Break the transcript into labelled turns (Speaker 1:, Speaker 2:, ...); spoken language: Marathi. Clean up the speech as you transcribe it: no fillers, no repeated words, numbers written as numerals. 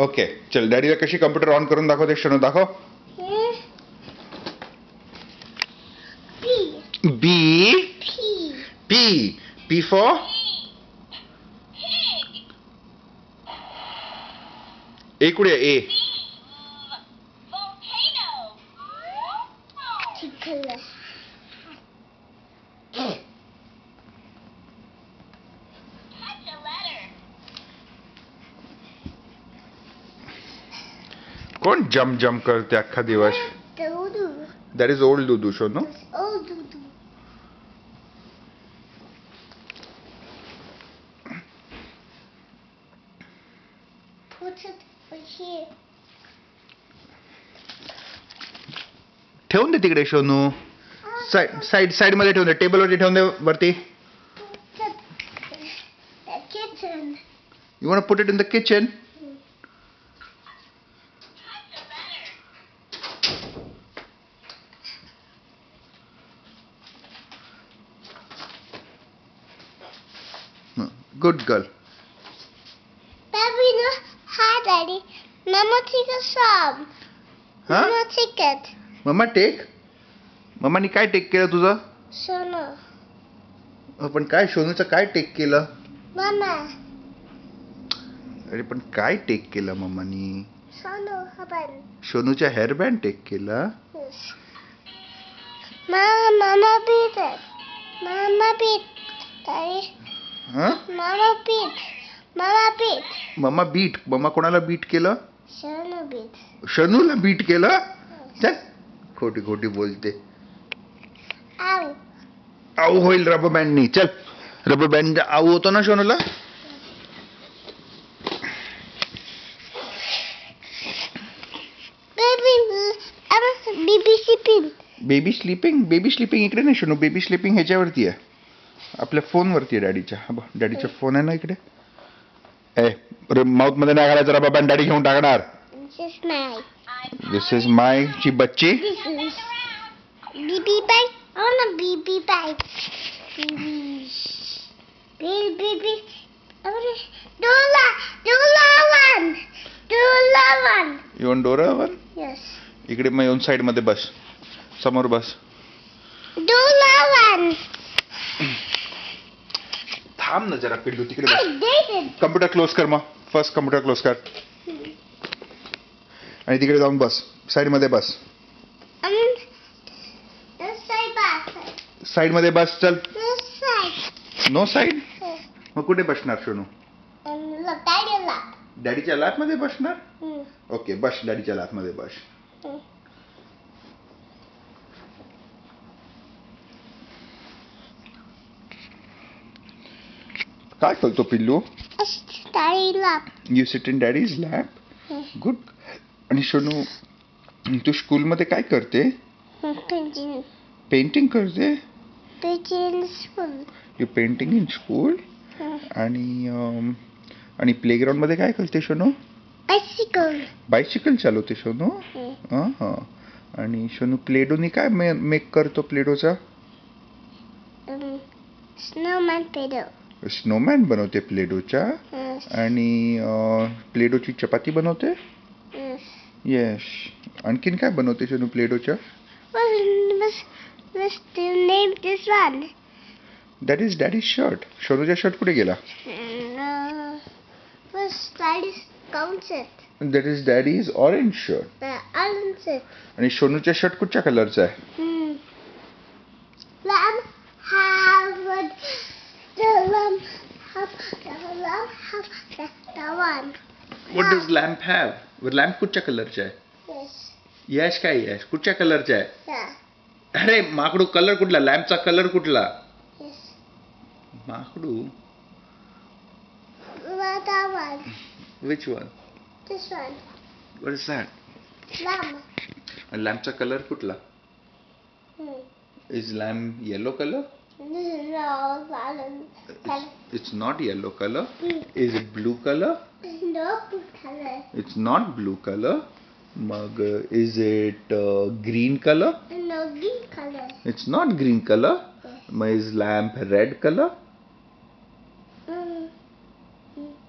Speaker 1: ओके चल डॅडीला कशी कम्प्युटर ऑन करून दाखवते शनू दाखव. बी पी पी फॉर ए कुठे ए कोण जम्प जम्प करते अख्खा दिवस. That is old Dudu Shonu. ठेवून दे तिकडे शोनू. साइड साइड साइड मध्ये ठेवून दे. टेबल वरती ठेवून दे वरती. You want to put it in the kitchen? Good girl.
Speaker 2: Baby, no. Hi, Daddy. Mama, take a some.
Speaker 1: Huh?
Speaker 2: Mama, take it.
Speaker 1: Mama take. मम्मानी काय टेक केलं तुझं?
Speaker 2: Shona.
Speaker 1: पण काय शोनूचं काय टेक केलं?
Speaker 2: Mama.
Speaker 1: अरे पण काय टेक केलं मम्मानी?
Speaker 2: Shona, happen.
Speaker 1: शोनूच्या हेअर बँड टेक केला.
Speaker 2: Yes. Mama beat it. Mama beat. Daddy.
Speaker 1: हा?
Speaker 2: Mama beat. Mama beat.
Speaker 1: Mama beat. Mama कोणाला बीट केलं?
Speaker 2: Shona beat.
Speaker 1: शनूला बीट केलं. चल खोटी खोटी बोलते.
Speaker 2: Ow.
Speaker 1: आऊ होईल रबर बँडनी. चल रबर बँड आऊ होतो ना शोनूला.
Speaker 2: Baby, baby sleeping.
Speaker 1: Baby sleeping इकडे नाही शोनू. बेबी स्लीपिंग ह्याच्यावरती आहे. आपल्या फोन वरती आहे डॅडीच्या. डॅडीचा फोन आहे ना इकडे. ए माउथ मध्ये नाही घालायचं रबर बँड. डॅडी घेऊन टाकणार.
Speaker 2: This is my.
Speaker 1: This is my ची बच्ची.
Speaker 2: This is BB bite. I want a BB bite. BB. BB. I want a Dola. Dola one. Dola one.
Speaker 1: You want डोरा वन.
Speaker 2: Yes.
Speaker 1: इकडे मग येऊन साइड मध्ये बस. समोर बस.
Speaker 2: Dola one.
Speaker 1: थांब ना जरा पिल्लू तिकडे
Speaker 2: I
Speaker 1: bus.
Speaker 2: did it.
Speaker 1: Computer close कर मग. फर्स्ट कम्प्युटर क्लोज कर आणि तिकडे जाऊन बस. साइड मध्ये बस.
Speaker 2: This side back.
Speaker 1: साइड मध्ये बस. चल.
Speaker 2: This side.
Speaker 1: No side. मग कुठे बसणार शोनू?
Speaker 2: Look, Daddy lap.
Speaker 1: डॅडीच्या लॅप मध्ये बसणार.
Speaker 2: Hmm.
Speaker 1: ओके बस डॅडीच्या लॅप मध्ये बस.
Speaker 2: Hmm.
Speaker 1: काय करतो पिल्लू?
Speaker 2: Daddy lap.
Speaker 1: You sit in daddy's lap. Good. आणि शोनू तू स्कूल मध्ये काय करते?
Speaker 2: Painting.
Speaker 1: पेंटिंग करते.
Speaker 2: Painting in school.
Speaker 1: You painting in school. आणि प्लेग्राऊंड मध्ये काय करते शोनू?
Speaker 2: Bicycle.
Speaker 1: बायसिकल चालवते शोनू. हा. आणि शोनू प्लेडोनी काय मेक करतो प्लेडोचा?
Speaker 2: Snowman pedo.
Speaker 1: स्नोमॅन बनवते प्लेडोच्या.
Speaker 2: Yes.
Speaker 1: आणि प्लेडोची चपाती बनवते.
Speaker 2: Yes.
Speaker 1: येस. आणखीन काय बनवते शोनू प्लेडोच्या?
Speaker 2: What's the name this one?
Speaker 1: That is daddy's shirt. शोनूचा शर्ट कुठे गेला?
Speaker 2: What's Daddy's concert?
Speaker 1: That is daddy's orange shirt.
Speaker 2: The concert.
Speaker 1: आणि शोनूचा शर्ट कुठच्या कलरचा आहे?
Speaker 2: Lamb have the lamb have the one.
Speaker 1: What does lamp have? Lamp कुठच्या कलरचा आहे?
Speaker 2: Yes.
Speaker 1: यश काय यश कुठच्या कलरचा आहे?
Speaker 2: Yeah.
Speaker 1: अरे माकडू कलर कुठला? लॅम्पचा कलर कुठला?
Speaker 2: Yes.
Speaker 1: माकडू.
Speaker 2: What that one?
Speaker 1: Which one?
Speaker 2: This one.
Speaker 1: What is that?
Speaker 2: Lamb.
Speaker 1: लॅम्पचा कलर कुठला? Is lamp yellow colour?
Speaker 2: No, lamb.
Speaker 1: It's not yellow color. Is it blue color?
Speaker 2: No blue color.
Speaker 1: It's not blue color. Mug, is it green color?
Speaker 2: No green color.
Speaker 1: It's not green color. Is lamp red color?